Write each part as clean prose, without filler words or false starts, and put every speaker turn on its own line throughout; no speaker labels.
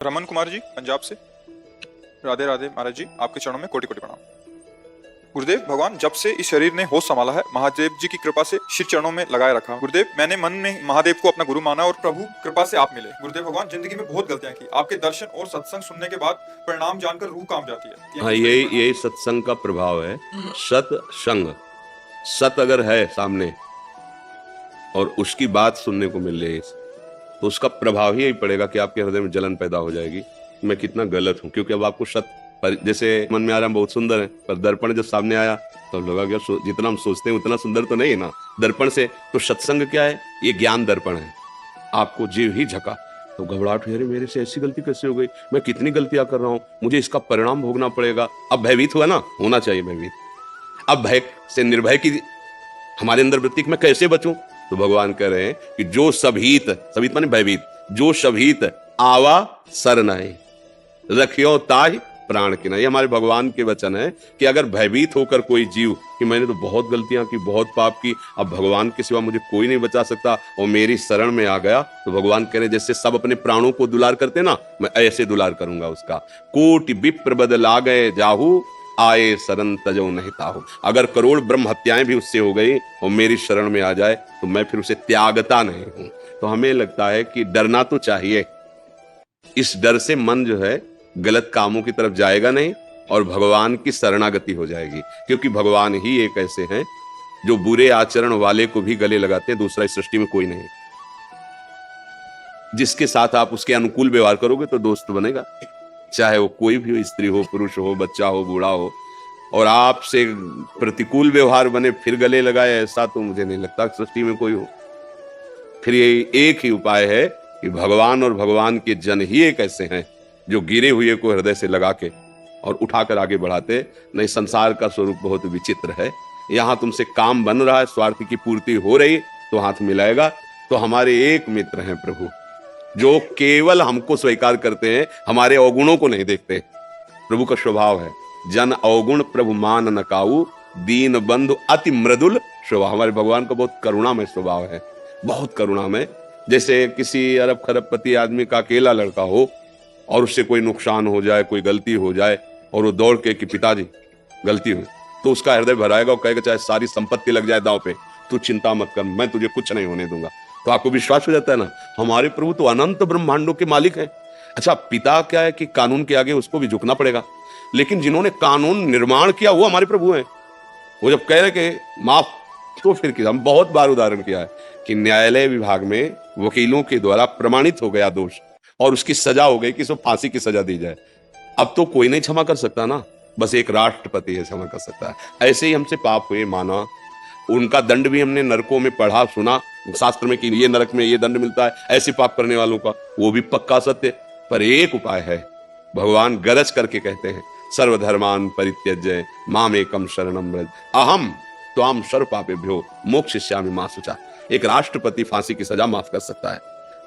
रमन कुमार जी पंजाब से। राधे राधे महाराज जी, आपके चरणों में कोटि कोटि प्रणाम। गुरुदेव, भगवान जब से इस शरीर ने होश संभाला है, महादेव जी की कृपा से शिव चरणों में लगाए रखा। गुरुदेव, मैंने मन में महादेव को अपना गुरु माना और प्रभु कृपा से आप मिले। गुरुदेव भगवान, जिंदगी में बहुत गलतियां की, आपके दर्शन और सत्संग सुनने के बाद परिणाम जानकर रूह काम जाती है।
हाँ, यही सत्संग का प्रभाव है। सत्संग, सत अगर है सामने और उसकी बात सुनने को मिल रही है तो उसका प्रभाव ही यही पड़ेगा कि आपके हृदय में जलन पैदा हो जाएगी, मैं कितना गलत हूँ। क्योंकि अब आपको जैसे मन में आ रहा है बहुत सुंदर है, पर दर्पण जब सामने आया तो लगा कि जितना हम सोचते हैं उतना सुंदर तो नहीं है ना दर्पण से। तो सत्संग क्या है? ये ज्ञान दर्पण है। आपको जीव ही झका तो घबराहट, अरे मेरे से ऐसी गलती कैसे हो गई, मैं कितनी गलतियां कर रहा हूँ, मुझे इसका परिणाम भोगना पड़ेगा। अब भयभीत हुआ ना, होना चाहिए भयभीत। अब भय से निर्भय की हमारे अंदर वृत्ति मैं कैसे बचूं? तो भगवान कह रहे हैं कि जो सभीत, सभीत माने भयभीत, जो सभीत आवा सर नहीं रखियो ताहि प्राण की नहीं। हमारे भगवान के वचन है कि अगर भयभीत होकर कोई जीव कि मैंने तो बहुत गलतियां की, बहुत पाप की, अब भगवान के सिवा मुझे कोई नहीं बचा सकता और मेरी शरण में आ गया, तो भगवान कह रहे जैसे सब अपने प्राणों को दुलार करते ना, मैं ऐसे दुलार करूंगा उसका। कोटि विप्र बदल आ गए जाहू आए शरण तजो नहीं ताहू। अगर करोड़ ब्रह्म हत्याएं भी उससे हो गई और मेरी शरण में आ जाए तो मैं फिर उसे त्यागता नहीं हूं। तो हमें लगता है कि डरना तो चाहिए। इस डर से मन जो है गलत कामों की तरफ जाएगा नहीं और भगवान की शरणागति हो जाएगी। क्योंकि भगवान ही एक ऐसे हैं जो बुरे आचरण वाले को भी गले लगाते हैं, दूसरा इस सृष्टि में कोई नहीं। जिसके साथ आप उसके अनुकूल व्यवहार करोगे तो दोस्त बनेगा, चाहे वो कोई भी हो, स्त्री हो, पुरुष हो, बच्चा हो, बूढ़ा हो। और आपसे प्रतिकूल व्यवहार बने फिर गले लगाए, ऐसा तो मुझे नहीं लगता सृष्टि में कोई हो। फिर ये एक ही उपाय है कि भगवान और भगवान के जन ही एक ऐसे हैं जो गिरे हुए को हृदय से लगा के और उठाकर आगे बढ़ाते। नहीं, संसार का स्वरूप बहुत विचित्र है। यहां तुमसे काम बन रहा है, स्वार्थ की पूर्ति हो रही तो हाथ मिलाएगा। तो हमारे एक मित्र हैं प्रभु, जो केवल हमको स्वीकार करते हैं, हमारे अवगुणों को नहीं देखते। प्रभु का स्वभाव है जन अवगुण प्रभु मान न काऊ, दीन बंधु अति मृदुल स्वभाव। हमारे भगवान का बहुत करुणामय स्वभाव है, बहुत करुणामय। जैसे किसी अरब खरबपति आदमी का अकेला लड़का हो और उससे कोई नुकसान हो जाए, कोई गलती हो जाए और वो दौड़ के कि पिताजी गलती हुई, तो उसका हृदय भराएगा और कहेगा चाहे सारी संपत्ति लग जाए दांव पे, तू चिंता मत कर, मैं तुझे कुछ नहीं होने दूंगा। तो आपको विश्वास हो जाता है ना, हमारे प्रभु तो अनंत ब्रह्मांडों के मालिक हैं। अच्छा, पिता क्या है कि कानून के आगे उसको भी झुकना पड़ेगा, लेकिन जिन्होंने कानून निर्माण किया वो हमारे प्रभु हैं। वो जब कह रहे कि माफ, तो फिर हम बहुत बार उदाहरण किया है कि न्यायालय विभाग में वकीलों के द्वारा प्रमाणित हो गया दोष और उसकी सजा हो गई कि इसको फांसी की सजा दी जाए। अब तो कोई नहीं क्षमा कर सकता ना, बस एक राष्ट्रपति है क्षमा कर सकता है। ऐसे ही हमसे पाप हुए, माना, उनका दंड भी हमने नरकों में पढ़ा सुना शास्त्र में कि ये नरक में ये दंड मिलता है ऐसे पाप करने वालों का, वो भी पक्का सत्य। पर एक उपाय है, भगवान गरज करके कहते हैं सर्वधर्मान परित्यज्य मामेकम शरणम व्रज अहम त्वाम सर्व पापेभ्यो मोक्षयिष्यामि मा शुचा। एक राष्ट्रपति फांसी की सजा माफ कर सकता है,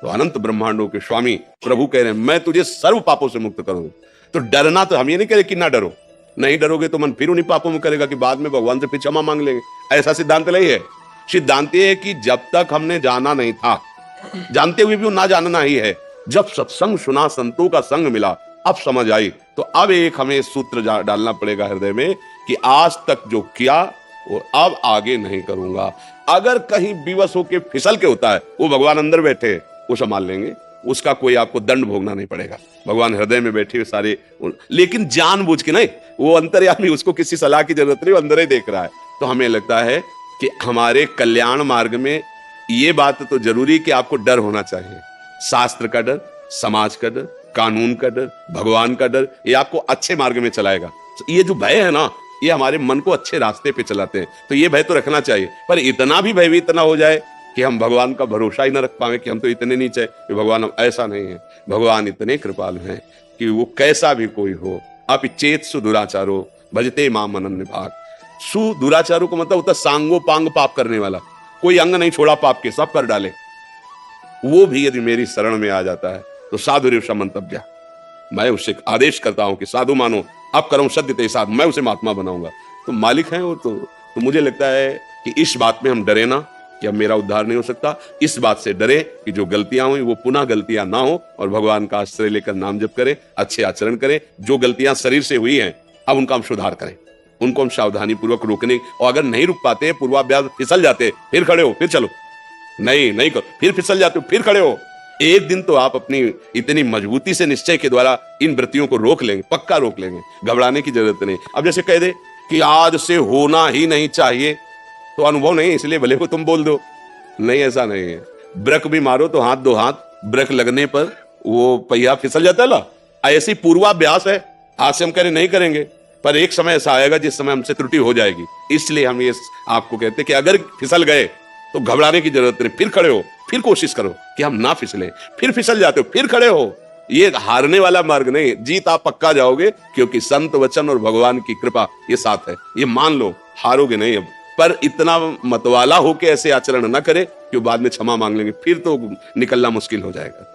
तो अनंत ब्रह्मांडों के स्वामी प्रभु कह रहे हैं मैं तुझे सर्व पापों से मुक्त करूं। तो डरना, तो हम ये नहीं कह रहे कि ना डरो, नहीं डरोगे तो मन फिर उन्हीं पापों में करेगा कि बाद में भगवान से फिर क्षमा मांग लेंगे। ऐसा सिद्धांत नहीं है। सिद्धांत ये है कि जब तक हमने जाना नहीं था, जानते हुए भी ना जानना ही है। जब सत्संग सुना, संतों का संग मिला, अब समझ आई, तो अब एक हमें सूत्र डालना पड़ेगा हृदय में कि आज तक जो किया वो अब आगे नहीं करूंगा। अगर कहीं विवश होके फिसल के होता है, वो भगवान अंदर बैठे, वो संभाल लेंगे, उसका कोई आपको दंड भोगना नहीं पड़ेगा। भगवान हृदय में बैठे हुए सारे, लेकिन जानबूझ के नहीं, वो अंतर्यामी, उसको किसी सलाह की जरूरत नहीं, वो अंदर ही देख रहा है। तो हमें लगता है कि हमारे कल्याण मार्ग में ये बात तो जरूरी कि आपको डर होना चाहिए। शास्त्र का डर, समाज का डर, कानून का डर, भगवान का डर, ये आपको अच्छे मार्ग में चलाएगा। ये जो भय है ना, ये हमारे मन को अच्छे रास्ते पे चलाते हैं, तो ये भय तो रखना चाहिए। पर इतना भी भयभीत ना हो जाए कि हम भगवान का भरोसा ही ना रख पाए कि हम तो इतने नीचे कि भगवान, ऐसा नहीं है। भगवान इतने कृपालु हैं कि वो कैसा भी कोई हो, अपि चेत सुदुराचारो भजते माम अनन्य भाग। सुदुराचारों को मतलब होता है सांगो पांग पाप करने वाला, कोई अंग नहीं छोड़ा पाप के, सब कर डाले। वो भी यदि मेरी शरण में आ जाता है तो साधु रेवशा मंतव्य, मैं उससे आदेश करता हूं कि साधु मानो, अब करूं सत्य ते साधु, मैं उसे महात्मा बनाऊंगा। तो मालिक हैं वो तो मुझे लगता है कि इस बात में हम डरे ना कि अब मेरा उद्धार नहीं हो सकता। इस बात से डरे कि जो गलतियां हुई वो पुनः गलतियां ना हो, और भगवान का आश्रय लेकर नाम जप करें, अच्छे आचरण करें। जो गलतियां शरीर से हुई हैं अब उनका हम सुधार करें, उनको हम सावधानी पूर्वक रोकने, और अगर नहीं रुक पाते, पूर्वाभ्यास फिसल जाते, फिर खड़े हो, फिर चलो, नहीं करो, फिर फिसल जाते हो, फिर खड़े हो। एक दिन तो आप अपनी इतनी मजबूती से निश्चय के द्वारा इन वृत्तियों को रोक लेंगे, पक्का रोक लेंगे, घबराने की जरूरत नहीं। अब जैसे कह दे कि आज से होना ही नहीं चाहिए, तो अनुभव नहीं इसलिए भले को तुम बोल दो, नहीं ऐसा नहीं है। ब्रेक भी मारो तो हाथ दो हाथ, ब्रेक लगने पर वो पहिया फिसल जाता है ना, ऐसी पूर्वाभ्यास है। आज से हम कह रहे नहीं करेंगे, पर एक समय ऐसा आएगा जिस समय हमसे त्रुटि हो जाएगी। इसलिए हम ये आपको कहते हैं कि अगर फिसल गए तो घबराने की जरूरत नहीं, फिर खड़े हो, फिर कोशिश करो कि हम ना फिसले, फिर फिसल जाते हो, फिर खड़े हो। ये हारने वाला मार्ग नहीं, जीत आप पक्का जाओगे, क्योंकि संत वचन और भगवान की कृपा ये साथ है, ये मान लो, हारोगे नहीं। अब पर इतना मतवाला होके ऐसे आचरण ना करे कि बाद में क्षमा मांग लेंगे, फिर तो निकलना मुश्किल हो जाएगा।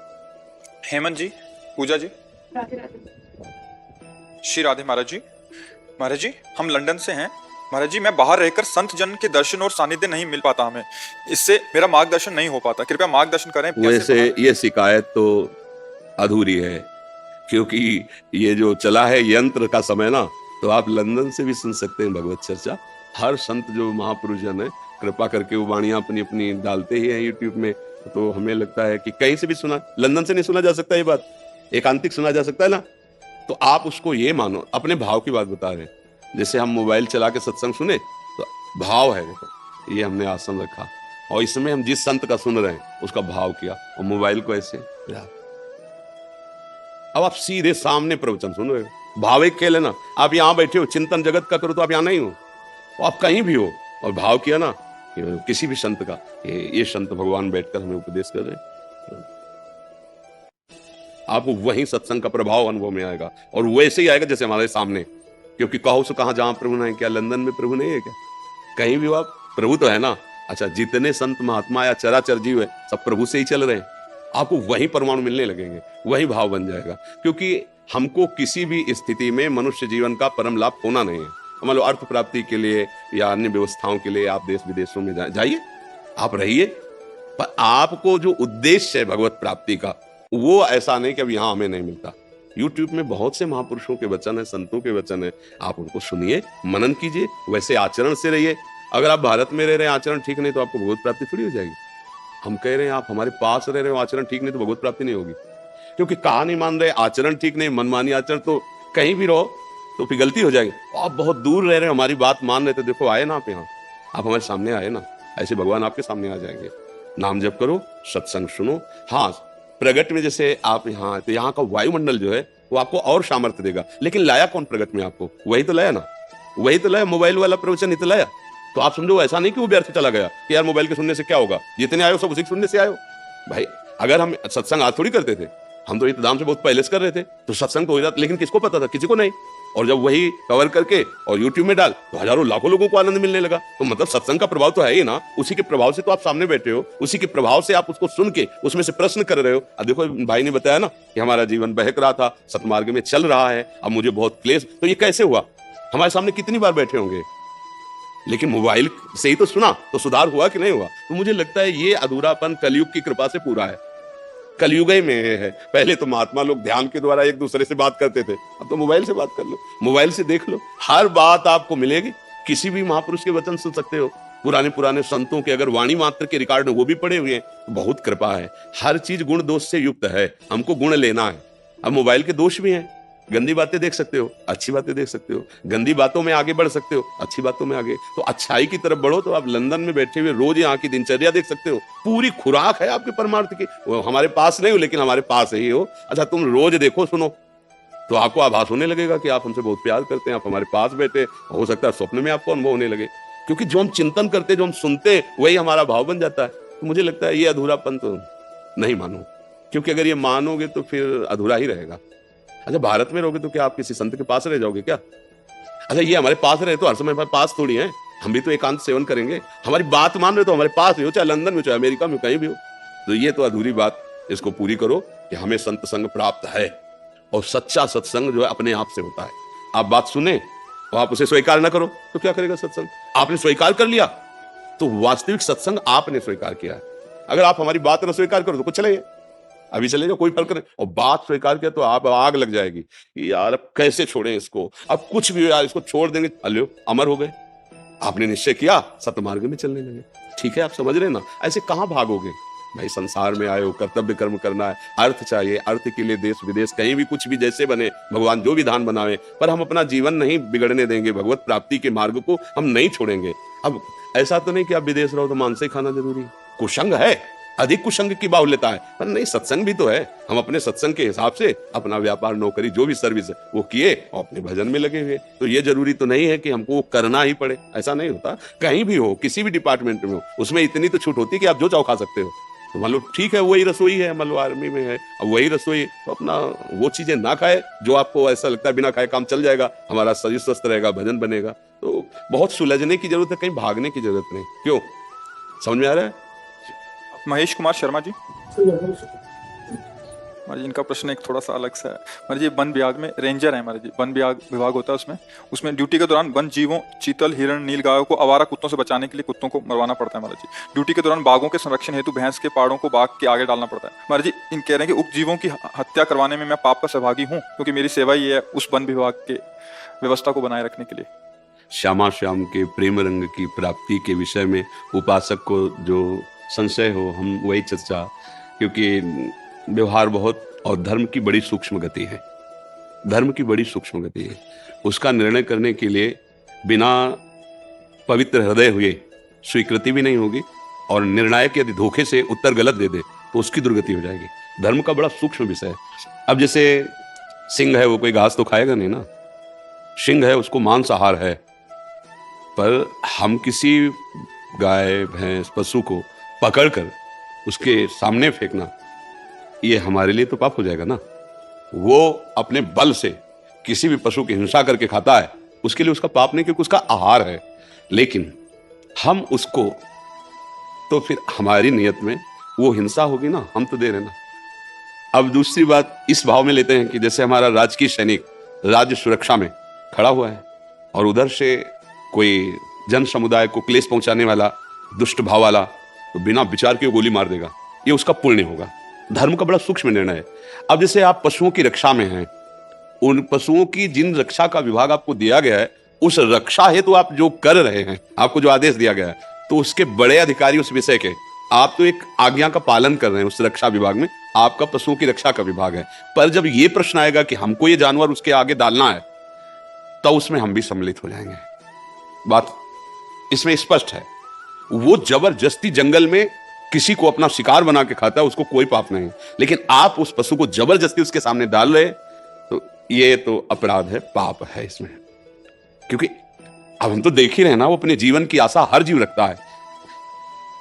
हेमंत जी, पूजा जी, श्री राधे महाराज जी। महाराज जी, हम लंदन से हैं। महाराज जी, मैं बाहर रहकर संत जन के दर्शन और सानिध्य नहीं मिल पाता हमें, इससे मेरा मार्गदर्शन नहीं हो पाता, कृपया मार्गदर्शन करें।
वैसे ये शिकायत तो अधूरी है, क्योंकि ये जो चला है यंत्र का समय ना, तो आप लंदन से भी सुन सकते हैं भगवत चर्चा। हर संत जो महापुरुष जन है, कृपा करके वो वाणियां अपनी अपनी डालते ही हैं यूट्यूब में, तो हमें लगता है कि कहीं से भी सुना, लंदन से नहीं सुना जा सकता, ये बात एकांतिक सुना जा सकता है ना। तो आप उसको ये मानो, अपने भाव की बात बता रहे हैं। जैसे हम मोबाइल चला के सत्संग सुने तो भाव है, देखो ये हमने आसन रखा, और इसमें हम जिस संत का सुन रहे हैं उसका भाव किया, और मोबाइल को ऐसे। अब आप सीधे सामने प्रवचन सुन रहे हो, भाव एक खेल है ना। आप यहाँ बैठे हो, चिंतन जगत का करो तो आप यहाँ नहीं हो, तो आप कहीं भी हो, और भाव किया ना किसी भी संत का, ये संत भगवान बैठकर हमें उपदेश कर रहे हैं, आपको वही सत्संग का प्रभाव अनुभव में आएगा, और वैसे ही आएगा जैसे हमारे सामने। क्योंकि कहो सो कहां जहां प्रभु नहीं, क्या लंदन में प्रभु नहीं है क्या? कहीं भी हो आप, प्रभु तो है ना। अच्छा, जितने संत महात्मा या चराचर जीव है सब प्रभु से ही चल रहे हैं, आपको वही परमाणु मिलने लगेंगे, वही भाव बन जाएगा। क्योंकि हमको किसी भी स्थिति में मनुष्य जीवन का परम लाभ होना नहीं है। मान लो अर्थ प्राप्ति के लिए या अन्य व्यवस्थाओं के लिए आप देश विदेशों में जाइए, आप रहिए, पर आपको जो उद्देश्य है भगवत प्राप्ति का, वो ऐसा नहीं कि अब यहां हमें नहीं मिलता। YouTube में बहुत से महापुरुषों के वचन है, संतों के वचन है, आप उनको सुनिए, मनन कीजिए, वैसे आचरण से रहिए। अगर आप भारत में रह रहे हैं, आचरण ठीक नहीं, तो आपको भगवत प्राप्ति थोड़ी हो जाएगी। हम कह रहे हैं आप हमारे पास रह रहे हो, आचरण ठीक नहीं, तो भगवत प्राप्ति नहीं होगी। क्योंकि कहा नहीं मान रहे, आचरण ठीक नहीं, मनमानी आचरण, तो कहीं भी रहो तो फिर गलती हो जाएगी। आप बहुत दूर रह रहे हो, हमारी बात मान रहे, तो देखो आए ना आप यहाँ, आप हमारे सामने आए ना, ऐसे भगवान आपके सामने आ जाएंगे। नाम जप करो, सत्संग सुनो। हाँ, प्रगट में जैसे आप यहाँ, तो यहाँ का वायुमंडल जो है वो आपको और सामर्थ्य देगा। लेकिन लाया कौन प्रगट में आपको? वही तो लाया ना, वही तो लाया, मोबाइल वाला प्रवचन ही तो लाया। तो आप समझो ऐसा नहीं कि वो व्यर्थ चला गया कि यार मोबाइल के सुनने से क्या होगा, जितने आयो सब उसी के सुनने से आयो। भाई अगर हम सत्संग आज थोड़ी करते थे, हम तो इंतजाम से बहुत पहले से कर रहे थे, तो सत्संग तो हो जाता, लेकिन किसको पता था? किसी को नहीं। और जब वही कवर करके और यूट्यूब में डाल, तो हजारों लाखों लोगों को आनंद मिलने लगा। तो मतलब सत्संग का प्रभाव तो है ही ना, उसी के प्रभाव से तो आप सामने बैठे हो, उसी के प्रभाव से आप उसको सुन के उसमें से प्रश्न कर रहे हो। अब देखो भाई ने बताया ना कि हमारा जीवन बहक रहा था, सतमार्ग में चल रहा है, अब मुझे बहुत क्लेश, तो ये कैसे हुआ? हमारे सामने कितनी बार बैठे होंगे, लेकिन मोबाइल से ही तो सुना, तो सुधार हुआ कि नहीं हुआ? तो मुझे लगता है ये अधूरापन कलयुग की कृपा से पूरा है, कलयुग में है। पहले तो महात्मा लोग ध्यान के द्वारा एक दूसरे से बात करते थे, अब तो मोबाइल से बात कर लो, मोबाइल से देख लो, हर बात आपको मिलेगी। किसी भी महापुरुष के वचन सुन सकते हो, पुराने संतों के अगर वाणी मात्र के रिकॉर्ड वो भी पड़े हुए हैं, तो बहुत कृपा है। हर चीज गुण दोष से युक्त है, हमको गुण लेना है। अब मोबाइल के दोष भी हैं, गंदी बातें देख सकते हो, अच्छी बातें देख सकते हो, गंदी बातों में आगे बढ़ सकते हो, अच्छी बातों में आगे, तो अच्छाई की तरफ बढ़ो। तो आप लंदन में बैठे हुए रोज यहाँ की दिनचर्या देख सकते हो, पूरी खुराक है आपके परमार्थ की। वो हमारे पास नहीं हो, लेकिन हमारे पास ही हो। अच्छा, तुम रोज देखो, सुनो, तो आपको आभास होने लगेगा कि आप हमसे बहुत प्यार करते हैं, आप हमारे पास बैठे, हो सकता है स्वप्न में आपको अनुभव होने लगे। क्योंकि जो हम चिंतन करते, जो हम सुनते, वही हमारा भाव बन जाता है। तो मुझे लगता है ये अधूरापन तो नहीं मानो, क्योंकि अगर ये मानोगे तो फिर अधूरा ही रहेगा। अच्छा, भारत में रहोगे तो क्या आप किसी संत के पास रह जाओगे क्या? अच्छा, ये हमारे पास रहे तो हर समय हमारे पास थोड़ी है, हम भी तो एकांत सेवन करेंगे। हमारी बात मान रहे तो हमारे पास ही हो, चाहे लंदन में, चाहे अमेरिका में, कहीं भी हो। तो ये तो अधूरी बात, इसको पूरी करो कि हमें संत संग प्राप्त है, और सच्चा सत्संग जो है अपने आप से होता है। आप बात सुने और आप उसे स्वीकार ना करो तो क्या करेगा सत्संग? आपने स्वीकार कर लिया, तो वास्तविक सत्संग आपने स्वीकार किया है। अगर आप हमारी बात न स्वीकार करो तो कुछ चले जाए, अभी चले जाओ, कोई फर्क नहीं। और बात स्वीकार किया तो आप आग लग जाएगी कि यार अब कैसे छोड़ें इसको, अब कुछ भी हो यार इसको छोड़ देंगे, अल्यो अमर हो गए। आपने निश्चय किया, सतमार्ग में चलने लगे। ठीक है, आप समझ रहे ना, ऐसे कहां भागोगे भाई। संसार में आए हो, कर्तव्य कर्म करना है, अर्थ चाहिए, अर्थ के लिए देश विदेश कहीं भी कुछ भी जैसे बने, भगवान जो विधान बनावे, पर हम अपना जीवन नहीं बिगड़ने देंगे, भगवत प्राप्ति के मार्ग को हम नहीं छोड़ेंगे। अब ऐसा तो नहीं कि आप विदेश रहो तो मांस ही खाना जरूरी है, कुसंग है, अधिक कुसंग की बाहुल्यता है, पर नहीं सत्संग भी तो है। हम अपने सत्संग के हिसाब से अपना व्यापार, नौकरी, जो भी सर्विस है वो किए और अपने भजन में लगे हुए। तो ये जरूरी तो नहीं है कि हमको वो करना ही पड़े, ऐसा नहीं होता। कहीं भी हो, किसी भी डिपार्टमेंट में हो, उसमें इतनी तो छूट होती है कि आप जो चाहो खा सकते हो। तो मान लो ठीक है, वही रसोई है, मान लो आर्मी में है, अब वही रसोई, तो अपना वो चीजें ना खाए जो आपको ऐसा लगता है बिना खाए काम चल जाएगा, हमारा शरीर स्वस्थ रहेगा, भजन बनेगा। तो बहुत सुलझने की जरूरत है, कहीं भागने की जरूरत नहीं। क्यों, समझ में आ रहा है?
महेश कुमार शर्मा जी, महाराज इनका प्रश्न एक थोड़ा सा अलग सा है। महाराज जी वन विभाग में रेंजर है, महाराज जी वन विभाग होता है, उसमें ड्यूटी के दौरान वन जीवों, चीतल, हिरण, नीलगायों को आवारा कुत्तों से बचाने के लिए कुत्तों को मरवाना पड़ता है। महाराज जी ड्यूटी के दौरान बाघों के संरक्षण हेतु भैंस के पाड़ों को बाघ के आगे डालना पड़ता है। महाराज जी इन कह रहे हैं कि उप जीवों की हत्या करवाने में मैं पाप का सहभागी हूँ, क्योंकि मेरी सेवा ही है उस वन विभाग के व्यवस्था को बनाए रखने के लिए।
श्यामा श्याम के प्रेम रंग की प्राप्ति के विषय में उपासक को जो संशय हो, हम वही चर्चा, क्योंकि व्यवहार बहुत और धर्म की बड़ी सूक्ष्म गति है, धर्म की बड़ी सूक्ष्म गति है। उसका निर्णय करने के लिए बिना पवित्र हृदय हुए स्वीकृति भी नहीं होगी, और निर्णायक यदि धोखे से उत्तर गलत दे दे तो उसकी दुर्गति हो जाएगी। धर्म का बड़ा सूक्ष्म विषय है। अब जैसे सिंह है, वो कोई घास तो खाएगा नहीं ना, सिंह है उसको मांसाहार है, पर हम किसी गाय, भैंस, पशु को पकड़कर उसके सामने फेंकना, ये हमारे लिए तो पाप हो जाएगा ना। वो अपने बल से किसी भी पशु की हिंसा करके खाता है, उसके लिए उसका पाप नहीं, क्योंकि उसका आहार है। लेकिन हम उसको, तो फिर हमारी नियत में वो हिंसा होगी ना, हम तो दे रहे ना। अब दूसरी बात इस भाव में लेते हैं कि जैसे हमारा राजकीय सैनिक राज्य सुरक्षा में खड़ा हुआ है, और उधर से कोई जन समुदाय को क्लेश पहुंचाने वाला दुष्ट भाव वाला तो बिना विचार के गोली मार देगा, ये उसका पुण्य होगा। धर्म का बड़ा सूक्ष्म निर्णय है। अब जैसे आप पशुओं की रक्षा में हैं, उन पशुओं की जिन रक्षा का विभाग आपको दिया गया है, उस रक्षा हेतु तो आप जो कर रहे हैं, आपको जो आदेश दिया गया है, तो उसके बड़े अधिकारी उस विषय के, आप तो एक आज्ञा का पालन कर रहे हैं उस रक्षा विभाग में, आपका पशुओं की रक्षा का विभाग है। पर जब ये प्रश्न आएगा कि हमको ये जानवर उसके आगे डालना है, तो उसमें हम भी सम्मिलित हो जाएंगे। बात इसमें स्पष्ट है। वो जबरदस्ती जंगल में किसी को अपना शिकार बना के खाता है, उसको कोई पाप नहीं, लेकिन आप उस पशु को जबरदस्ती उसके सामने डाल रहे, तो ये तो अपराध है, पाप है इसमें। क्योंकि अब हम तो देख ही रहे हैं ना, वो अपने जीवन की आशा हर जीव रखता है।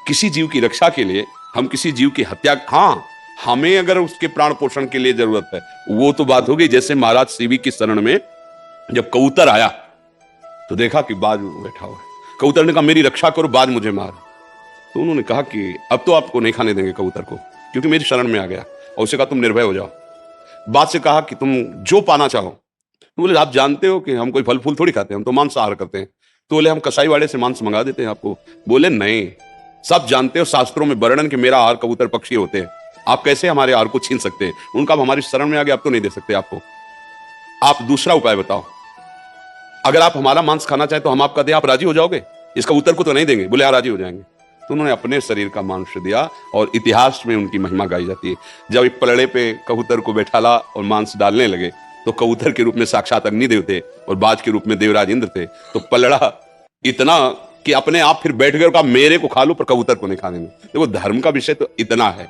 किसी जीव की रक्षा के लिए हम किसी जीव की हत्या, हाँ हमें अगर उसके प्राण पोषण के लिए जरूरत है, वो तो बात हो गई। जैसे महाराज सीवी की शरण में जब कबूतर आया तो देखा कि बाज बैठा हुआ है, कबूतर ने कहा मेरी रक्षा करो, बाज मुझे मार। तो उन्होंने कहा कि अब तो आपको नहीं खाने देंगे कबूतर को, क्योंकि मेरी शरण में आ गया। और उसे कहा तुम निर्भय हो जाओ। बात से कहा कि तुम जो पाना चाहो। तो बोले आप जानते हो कि हम कोई फल फूल थोड़ी खाते हैं, हम तो मांसाहार करते हैं। तो बोले हम कसाई वाड़े से मांस मंगा देते हैं आपको। बोले नहीं, सब जानते हो शास्त्रों में वर्णन कि मेरा आहार कबूतर पक्षी होते हैं, आप कैसे हमारे आहार को छीन सकते हैं। उनका हमारी शरण में आ गया, आप तो नहीं दे सकते आपको, आप दूसरा उपाय बताओ। अगर आप हमारा मांस खाना चाहें तो हम आपका दें, आप राजी हो जाओगे? इस कबूतर को तो नहीं देंगे। बोले हाँ राजी हो जाएंगे। तो उन्होंने अपने शरीर का मांस दिया, और इतिहास में उनकी महिमा गाई जाती है। जब एक पलड़े पे कबूतर को बैठाला और मांस डालने लगे, तो कबूतर के रूप में साक्षात अग्निदेव थे और बाज के रूप में देवराज इंद्र थे। तो पलड़ा इतना कि अपने आप फिर बैठ गए, कहा मेरे को खा लो पर कबूतर को नहीं खाने में। देखो धर्म का विषय तो इतना है।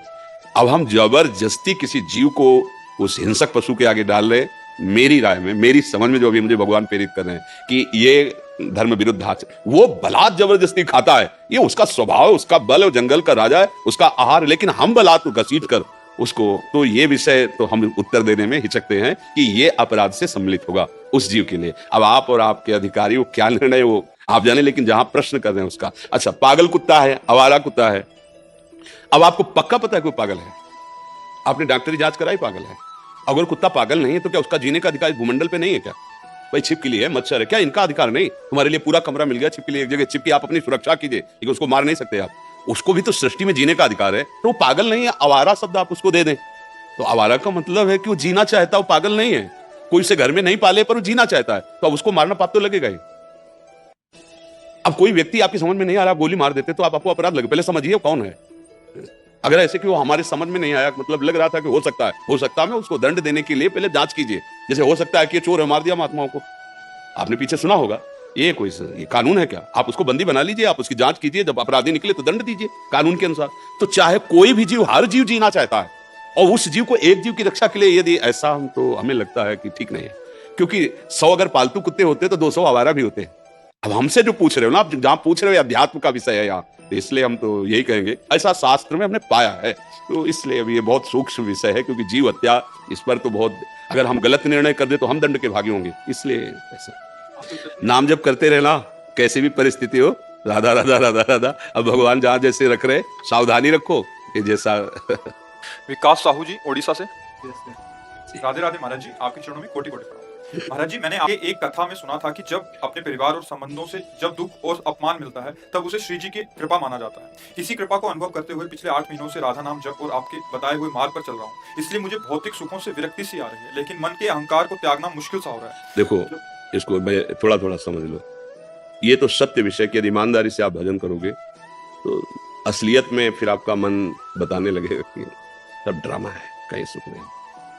अब हम जबरदस्ती किसी जीव को उस हिंसक पशु के आगे डाल रहे, मेरी राय में, मेरी समझ में जो अभी मुझे भगवान प्रेरित कर रहे हैं कि ये धर्म विरुद्ध आचरण। वो बलात् जबरदस्ती खाता है, ये उसका स्वभाव, उसका बल, और जंगल का राजा है, उसका आहार, लेकिन हम बलात् घसीट कर उसको, तो ये विषय तो हम उत्तर देने में हिचकते हैं कि ये अपराध से सम्मिलित होगा उस जीव के लिए। अब आप और आपके अधिकारी वो क्या निर्णय वो आप जाने, लेकिन जहां प्रश्न कर रहे हैं उसका। अच्छा, पागल कुत्ता है, आवारा कुत्ता है। अब आपको पक्का पता है कोई पागल है? आपने डॉक्टरी जांच कराई पागल है? अगर कुत्ता पागल नहीं है तो क्या उसका जीने का अधिकार भूमंडल पे नहीं है क्या? भाई छिपकली है, मच्छर है, क्या इनका अधिकार नहीं? तुम्हारे लिए पूरा कमरा मिल गया, छिपकली एक जगह छिपकी, आप अपनी सुरक्षा कीजिए, लेकिन उसको मार नहीं सकते आप। उसको भी तो सृष्टि में जीने का अधिकार है। तो वो पागल नहीं है, आवारा शब्द आप उसको दे दें तो आवारा का मतलब है कि वो जीना चाहता है, वो पागल नहीं है। कोई उसे घर में नहीं पाले पर वो जीना चाहता है, तो अब उसको मारना पाप तो लगेगा ही। अब कोई व्यक्ति आपकी समझ में नहीं आ रहा, गोली मार देते तो आपको अपराध लगे, पहले समझिए कौन है। अगर ऐसे कि वो हमारे समझ में नहीं आया, मतलब लग रहा था कि हो सकता है, उसको दंड देने के लिए पहले जांच कीजिए। जैसे हो सकता है कि चोर है, मार दिया महात्माओं को, आपने पीछे सुना होगा, ये कानून है क्या? आप उसको बंदी बना लीजिए, आप उसकी जांच कीजिए, जब अपराधी निकले तो दंड दीजिए कानून के अनुसार। तो चाहे कोई भी जीव, हर जीव जीना चाहता है, और उस जीव को एक जीव की रक्षा के लिए यदि ऐसा, हम तो हमें लगता है कि ठीक नहीं है। क्योंकि 100 अगर पालतू कुत्ते होते तो 200 आवारा भी होते हैं। अब हमसे जो पूछ रहे हो ना, आप जहां पूछ रहे हो अध्यात्म का विषय है यहाँ, तो इसलिए हम तो यही कहेंगे, ऐसा शास्त्र में हमने पाया है, तो इसलिए अब ये बहुत सूक्ष्म विषय है, क्योंकि जीव हत्या इस पर तो बहुत, अगर हम गलत निर्णय कर दे तो हम दंड के भागी होंगे, इसलिए ऐसा। नाम जप करते रहना, कैसी भी परिस्थिति हो, राधा राधा राधा राधा। अब भगवान जहां जैसे रख रहे, सावधानी रखो कि जैसा।
विकास साहू जी ओडिशा से। राधे राधे महाराज जी, आपके चरणों में कोटि कोटि प्रणाम। महाराज जी, मैंने आपके एक कथा में सुना था कि जब अपने परिवार और संबंधों से जब दुख और अपमान मिलता है तब उसे श्री जी की कृपा माना जाता है। इसी कृपा को अनुभव करते हुए पिछले 8 महीनों से राधा नाम जप और आपके बताए हुए मार्ग पर चल रहा हूँ, इसलिए मुझे भौतिक सुखों से विरक्ति सी आ रही है, लेकिन मन के अहंकार को त्यागना मुश्किल सा हो रहा है।
देखो, इसको थोड़ा थोड़ा समझ लो, ये तो सत्य विषय कि यदि ईमानदारी से आप भजन करोगे तो असलियत में फिर आपका मन बताने लगेगा कि सब ड्रामा है, कहीं सुख नहीं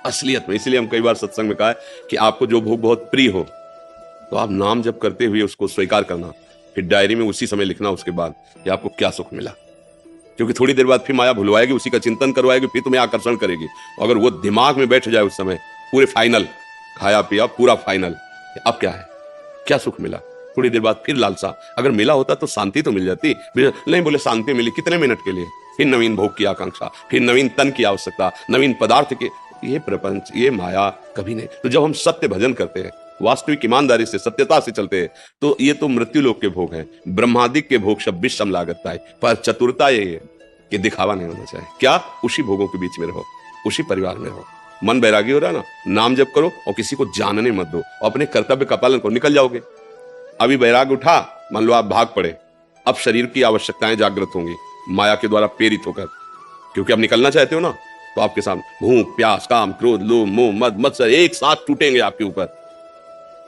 असलियत में। इसलिए हम कई बार सत्संग में कहा है कि आपको जो भोग बहुत प्रिय हो तो आप नाम जप करते हुए उसको स्वीकार करना, फिर डायरी में उसी समय लिखना उसके बाद कि आपको क्या सुख मिला। क्योंकि थोड़ी देर बाद फिर माया भुलवाएगी, उसी का चिंतन करवाएगी, फिर तुम्हें आकर्षण करेगी। अगर वो दिमाग में बैठ जाए उस समय, पूरे फाइनल, खाया पिया पूरा फाइनल, अब क्या है, क्या सुख मिला, थोड़ी देर बाद फिर लालसा। अगर मिला होता तो शांति तो मिल जाती, नहीं बोले शांति मिली कितने मिनट के लिए, फिर नवीन भोग की आकांक्षा, फिर नवीन तन की आवश्यकता, नवीन पदार्थ के, ये प्रपंच, ये माया कभी नहीं। तो जब हम सत्य भजन करते हैं, वास्तविक ईमानदारी से, सत्यता से चलते हैं, तो ये तो मृत्यु लोक के भोग हैं, ब्रह्मादिक के भोग सब विषम लागत है। पर चतुरता ये है कि दिखावा नहीं होना चाहिए। क्या? उसी भोगों के बीच में रहो, उसी परिवार में रहो। मन बैरागी हो रहा ना, नाम जप करो और किसी को जानने मत दो, अपने कर्तव्य का पालन करो, निकल जाओगे। अभी बैराग उठा, मान लो आप भाग पड़े, अब शरीर की आवश्यकताएं जागृत होंगी माया के द्वारा प्रेरित होकर, क्योंकि अब निकलना चाहते हो ना, तो आपके सामने भूख, प्यास, काम, क्रोध, लोभ, मोह, मद, मत्सर एक साथ टूटेंगे आपके ऊपर।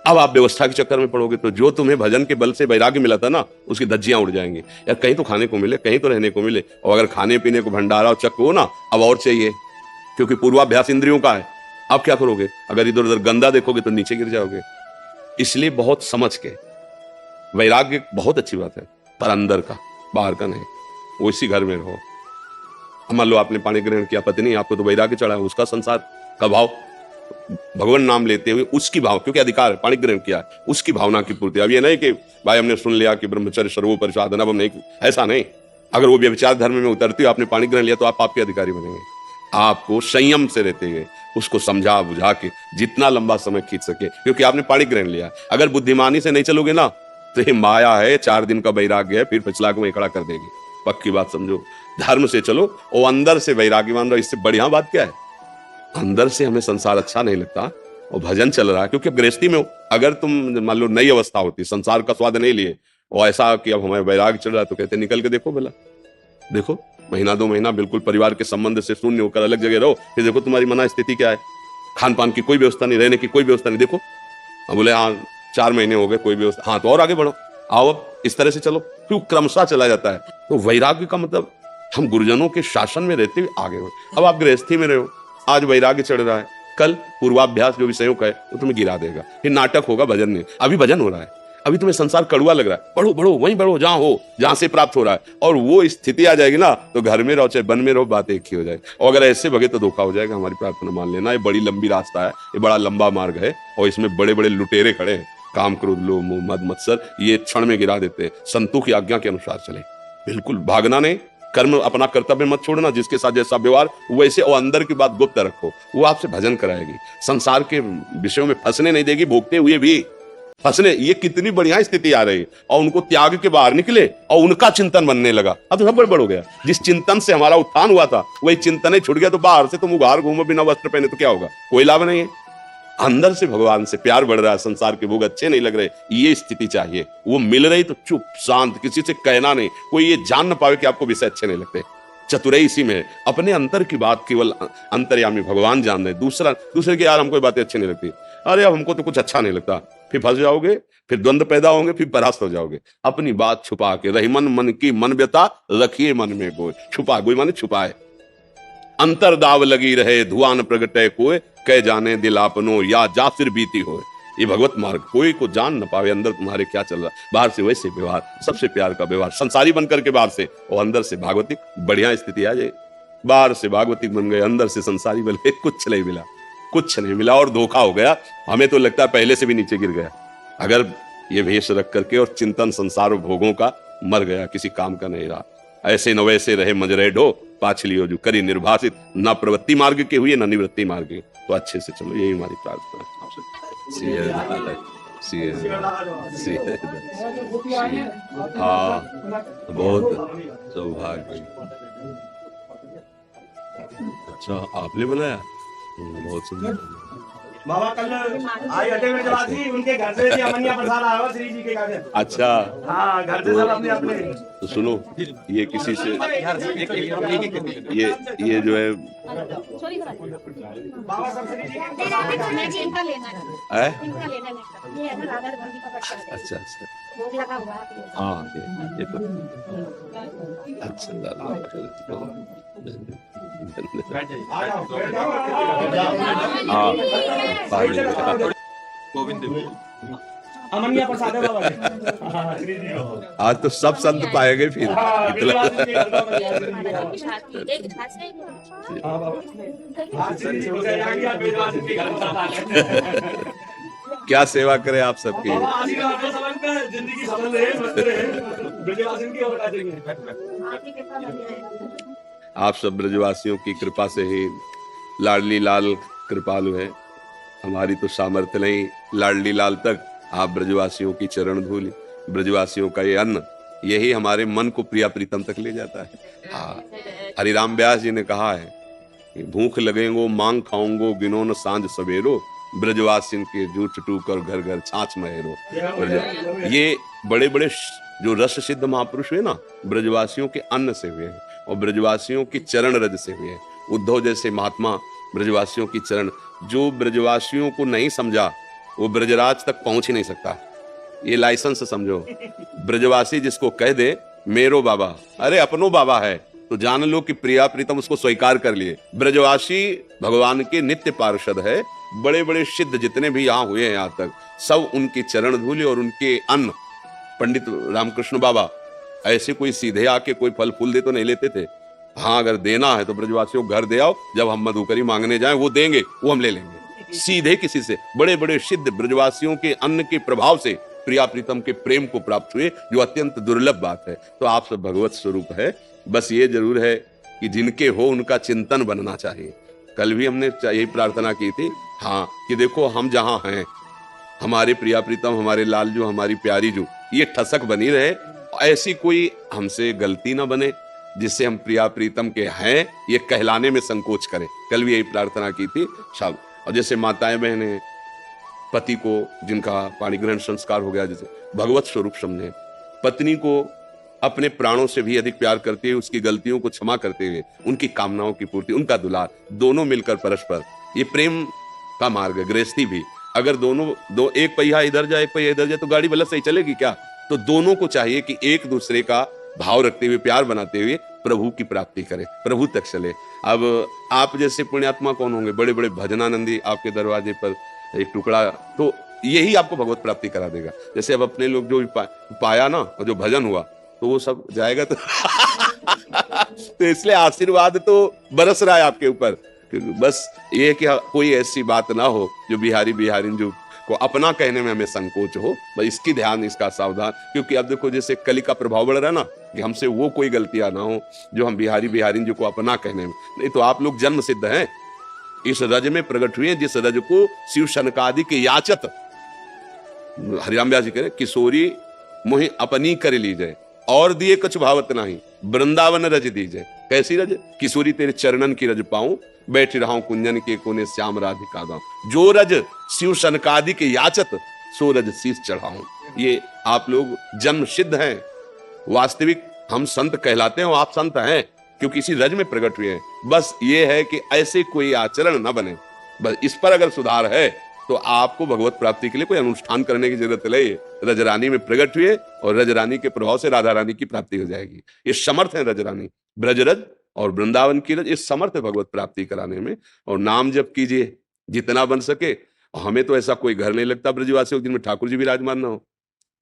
अब आप व्यवस्था के चक्कर में पड़ोगे तो जो तुम्हें भजन के बल से वैराग्य मिला था ना, उसकी धज्जियां उड़ जाएंगी। यार कहीं तो खाने को मिले, कहीं तो रहने को मिले, और अगर खाने पीने को भंडारा और चक्र हो ना, अब और चाहिए, क्योंकि पूर्वाभ्यास इंद्रियों का है। अब क्या करोगे? अगर इधर उधर गंदा देखोगे तो नीचे गिर जाओगे। इसलिए बहुत समझ के, वैराग्य बहुत अच्छी बात है, पर अंदर का, बाहर का नहीं। वो इसी घर में रहो। मान लो आपने पानी ग्रहण किया, पत्नी आपको तो वैराग्य चढ़ा है, उसका संसार का भाव, भगवान नाम लेते हुए उसकी भाव, क्योंकि अधिकार है, पानी ग्रहण किया है, उसकी भावना की पूर्ति। अब ये नहीं कि भाई हमने सुन लिया कि ब्रह्मचर्य सर्वोपरि साधन, अब हम नहीं, ऐसा नहीं। अगर वो व्यभिचार धर्म में उतरती हो, आपने पानी ग्रहण लिया, तो आप आपके अधिकारी बनेंगे। आपको संयम से रहते हुए उसको समझा बुझा के जितना लंबा समय खींच सके, क्योंकि आपने पानी ग्रहण लिया। अगर बुद्धिमानी से नहीं चलोगे ना, तो ये माया है, 4 दिन का वैराग्य है, फिर पिछला को खड़ा कर देगी। पक्की बात समझो, धर्म से चलो और अंदर से वैराग्यवान रहो। इससे बढ़िया बात क्या है? अंदर से हमें संसार अच्छा नहीं लगता और भजन चल रहा है, क्योंकि गृहस्थी में अगर तुम मान लो नई अवस्था होती, संसार का स्वाद नहीं लिए, और ऐसा कि अब हमें वैराग्य चल रहा है, तो कहते निकल के देखो भला, देखो महीना 2 महीना बिल्कुल परिवार के संबंध से शून्य होकर अलग जगह रहो, फिर देखो तुम्हारी मना स्थिति क्या है। खान पान की कोई व्यवस्था नहीं, रहने की कोई व्यवस्था नहीं। देखो बोले हाँ 4 महीने हो गए कोई व्यवस्था, हाँ तो और आगे बढ़ो, आओ अब इस तरह से चलो, फिर क्रमशः चला जाता है। तो वैराग्य का मतलब हम गुरुजनों के शासन में रहते हुए आगे हो। अब आप गृहस्थी में रहो, आज वैराग्य चढ़ रहा है, कल पूर्वाभ्यास जो विषयों का है वो तुम्हें गिरा देगा, फिर नाटक होगा भजन में। अभी भजन हो रहा है, अभी तुम्हें संसार कड़ुआ लग रहा है, बढ़ो बढ़ो वहीं बढ़ो जहां हो, जहां से प्राप्त हो रहा है, और वो स्थिति आ जाएगी ना, तो घर में रहो चाहे वन में रहो, बात एक ही हो जाएगी। और अगर ऐसे भगे तो धोखा हो जाएगा। हमारी प्रार्थना मान लेना, ये बड़ी लंबी रास्ता है, ये बड़ा लंबा मार्ग है, और इसमें बड़े बड़े लुटेरे खड़े हैं, काम, क्रोध, लोभ, मोह, मद, मत्सर, ये क्षण में गिरा देते हैं। संतों की आज्ञा के अनुसार चले, बिल्कुल भागना नहीं, कर्म अपना कर्तव्य मत छोड़ना, जिसके साथ जैसा व्यवहार वैसे, और अंदर की बात गुप्त रखो, वो आपसे भजन कराएगी, संसार के विषयों में फंसने नहीं देगी, भोगते हुए भी फंसने। ये कितनी बढ़िया स्थिति आ रही है, और उनको त्याग के बाहर निकले और उनका चिंतन बनने लगा। अब तो सब गड़बड़ हो गया। जिस चिंतन से हमारा उत्थान हुआ था वही चिंतन छूट गया, तो बाहर से तुम उघार घूमो बिना वस्त्र पहने तो क्या होगा? कोई लाभ नहीं है। अंदर से भगवान से प्यार बढ़ रहा है, संसार के भोग अच्छे नहीं लग रहे, ये स्थिति चाहिए। वो मिल रही तो चुप शांत, किसी से कहना नहीं, कोई ये जान ना पावे कि आपको विषय अच्छे नहीं लगते। चतुराई इसी में है, अपने अंतर की बात केवल अंतर्यामी भगवान जान रहे। दूसरे की यार हमको ये बातें अच्छी नहीं लगती, अरे अब हमको तो कुछ अच्छा नहीं लगता, फिर फंस जाओगे, फिर द्वंद्व पैदा होंगे, फिर परास्त हो जाओगे। अपनी बात छुपा के रही मन की मन व्यथा रखिए मन में गोय। छुपा गोई माने छुपाए, अंतर दाव लगी रहे धुआं न प्रगटे कोय, कह जाने दिल आपनो या जा फिर बीती होए। ये भगवत मार्ग, कोई को जान न पावे अंदर तुम्हारे क्या चल रहा है। बाहर से वैसे व्यवहार, सबसे प्यार का व्यवहार, संसारी बनकर के बाहर से, और अंदर से भागवतिक, बढ़िया स्थिति आ जाए। बाहर से भागवतिक बन गए, अंदर से संसारी बन गए, कुछ नहीं मिला, कुछ नहीं मिला और धोखा हो गया। हमें तो लगता है पहले से भी नीचे गिर गया। अगर ये भेष रख करके और चिंतन संसार और भोगों का, मर गया, किसी काम का नहीं रहा। ऐसे न वैसे रहे मजरे ढो, पाछलियो जो करी निर्भाषित, न प्रवृत्ति मार्ग के हुए न निवृत्ति मार्ग के। तो अच्छे से चलो, यही हमारी प्रार्थना है आपसे। हाँ, बहुत सौभाग्य। अच्छा, आपने बनाया, बहुत सुंदर।
बाबा कल आई हटे में जवासी, उनके घर से भी अमनिया प्रसाद आया हुआ श्री जी के घर।
अच्छा,
हाँ, घर से सब अपने अपने।
तो सुनो, ये किसी से ये जो है
बाबा सब श्री जी
इनका लेना है,
है?
इनका लेना है, ये है ना राधा रमन का प्रसाद है।
अच्छा अच्छा,
भोग लगा हुआ है।
हाँ ये तो अच्छा
गोविंद
अमनिया प्रसाद है बाबा के। हाँ, श्री जी को।
आज तो सब संत पाएंगे फिर।
हाँ, विजयवासी जी के घर का बनिया श्री जी
एक
का।
घास की, एक घास है।
हाँ बाबा, हाँ श्री जी को कह जाएंगे आप विजयवासी जी के घर का बनिया।
क्या सेवा करें आप सबकी।
बाबा आशीर्वाद दो सबन पे, जिंदगी सफल रहे, मस्त रहे। विजयवासी की और क्या चाहिए।
आपकी कृपा बनी रहे।
आप सब ब्रजवासियों की कृपा से ही लाडली लाल कृपालु है। हमारी तो सामर्थ्य नहीं, लाडली लाल तक आप ब्रजवासियों की चरण धूली, ब्रजवासियों का ये अन्न, यही हमारे मन को प्रिया प्रीतम तक ले जाता है। हाँ, हरिराम व्यास जी ने कहा है कि भूख लगेंगो मांग खाऊंगो गिनो न सांझ सवेरो, ब्रजवासिन के जूठ टूक और घर घर छाछ महेरो। ये बड़े बड़े जो रस सिद्ध महापुरुष हुए ना, ब्रजवासियों के अन्न से हुए हैं और ब्रजवासियों की चरण रज से हुए हैं। उद्धव जैसे महात्मा ब्रजवासियों की चरण, जो ब्रजवासियों को नहीं समझा वो ब्रजराज तक पहुंच ही नहीं सकता। ये लाइसेंस समझो, ब्रजवासी जिसको कह दे मेरो बाबा, अरे अपनो बाबा है, तो जान लो कि प्रिया प्रीतम उसको स्वीकार कर लिए। ब्रजवासी भगवान के नित्य पार्षद है। बड़े बड़े सिद्ध जितने भी यहाँ हुए हैं यहाँ तक, सब उनके चरण धूले और उनके अन्न। पंडित रामकृष्ण बाबा ऐसे कोई सीधे आके कोई फल फूल दे तो नहीं लेते थे। हाँ, अगर देना है तो ब्रजवासियों को घर दे आओ, जब हम मधुकरी मांगने जाएं वो देंगे, वो हम ले लेंगे। सीधे किसी से, बड़े बड़े सिद्ध ब्रजवासियों के अन्न के प्रभाव से प्रिया प्रीतम के प्रेम को प्राप्त हुए, जो अत्यंत दुर्लभ बात है। तो आप सब भगवत स्वरूप है। बस ये जरूर है कि जिनके हो उनका चिंतन बनना चाहिए। कल भी हमने यही प्रार्थना की थी, हाँ, कि देखो हम जहाँ हैं, हमारे प्रिया प्रीतम, हमारे लाल जो, हमारी प्यारी जो, ये ठसक बनी रहे, ऐसी कोई हमसे गलती ना बने जिससे हम प्रिया प्रीतम के हैं ये कहलाने में संकोच करें। कल भी यही प्रार्थना की थी सब। और जैसे माताएं बहनें पति को, जिनका पाणी ग्रहण संस्कार हो गया, जैसे भगवत स्वरूप समझे, पत्नी को अपने प्राणों से भी अधिक प्यार करते हुए, उसकी गलतियों को क्षमा करते हुए, उनकी कामनाओं की पूर्ति, उनका दुलार, दोनों मिलकर परस्पर, ये प्रेम का मार्ग है। गृहस्थी भी अगर दोनों एक पहिया इधर जाए, एक पहिया इधर जाए, तो गाड़ी बल्ला सही चलेगी क्या? तो दोनों को चाहिए कि एक दूसरे का भाव रखते हुए, प्यार बनाते हुए प्रभु की प्राप्ति करें, प्रभु तक चले। अब आप जैसे पुण्यात्मा कौन होंगे? बड़े बड़े भजनानंदी आपके दरवाजे पर एक टुकड़ा, तो यही आपको भगवत प्राप्ति करा देगा। जैसे अब अपने लोग जो पाया ना, और जो भजन हुआ, तो वो सब जाएगा तो तो इसलिए आशीर्वाद तो बरस रहा है आपके ऊपर। बस ये कि कोई ऐसी बात ना हो जो बिहारी जो को अपना कहने में हमें संकोच हो, बस इसकी ध्यान, इसका सावधान। क्योंकि अब देखो जैसे कली का प्रभाव बढ़ रहा है ना, कि हमसे वो कोई गलतियां ना हो जो हम बिहारी जो को अपना कहने में। नहीं तो आप लोग जन्म सिद्ध हैं, इस रज में प्रकट हुए, जिस रज को शिव शनकादि के याचत, हरिराम व्यास जी कह रहे, किशोरी मोहि अपनी कर लीजिए और दिए कछु भावत नहीं, वृंदावन रज दीजिए। कैसी रज? किशोरी तेरे चरणन की रज पाऊं, बैठ रहा कुंजन के कोने श्याम राधिका गाँव। जो रज शिव सनकादि के याचत, सो रज शीस चढ़ाऊं। ये आप लोग जन्म सिद्ध हैं, वास्तविक हम संत कहलाते हैं और आप संत हैं क्योंकि इसी रज में प्रकट हुए हैं। बस ये है कि ऐसे कोई आचरण न बने, बस इस पर अगर सुधार है तो आपको भगवत प्राप्ति के लिए कोई अनुष्ठान करने की जरूरत नहीं। रजरानी में प्रकट हुए और रजरानी के प्रभाव से राधा रानी की प्राप्ति हो जाएगी। ये समर्थ है रजरानी, ब्रजरज और वृंदावन की रज, ये समर्थ है भगवत प्राप्ति कराने में। और नाम जप कीजिए जितना बन सके। और हमें तो ऐसा कोई घर नहीं लगता ब्रजवासियों जिनमें ठाकुर जी विराजमान ना हो।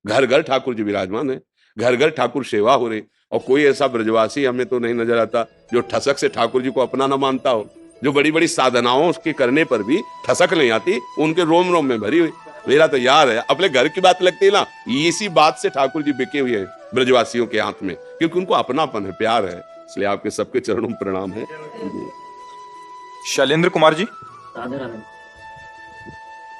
घर घर ठाकुर जी विराजमान है, घर घर ठाकुर सेवा हो रही। और कोई ऐसा ब्रजवासी हमें तो नहीं नजर आता जो ठसक से ठाकुर जी को अपना ना मानता हो, जो बड़ी बड़ी साधनाओं उसके करने पर भी ठसक नहीं आती, उनके रोम रोम में भरी हुई। मेरा तो यार है, अपने घर की बात लगती है ना, इसी बात से ठाकुर जी बिके हुए हैं ब्रजवासियों के हाथ में, क्योंकि उनको अपनापन है, प्यार है। इसलिए आपके सबके चरणों में प्रणाम है।
शैलेंद्र कुमार जी,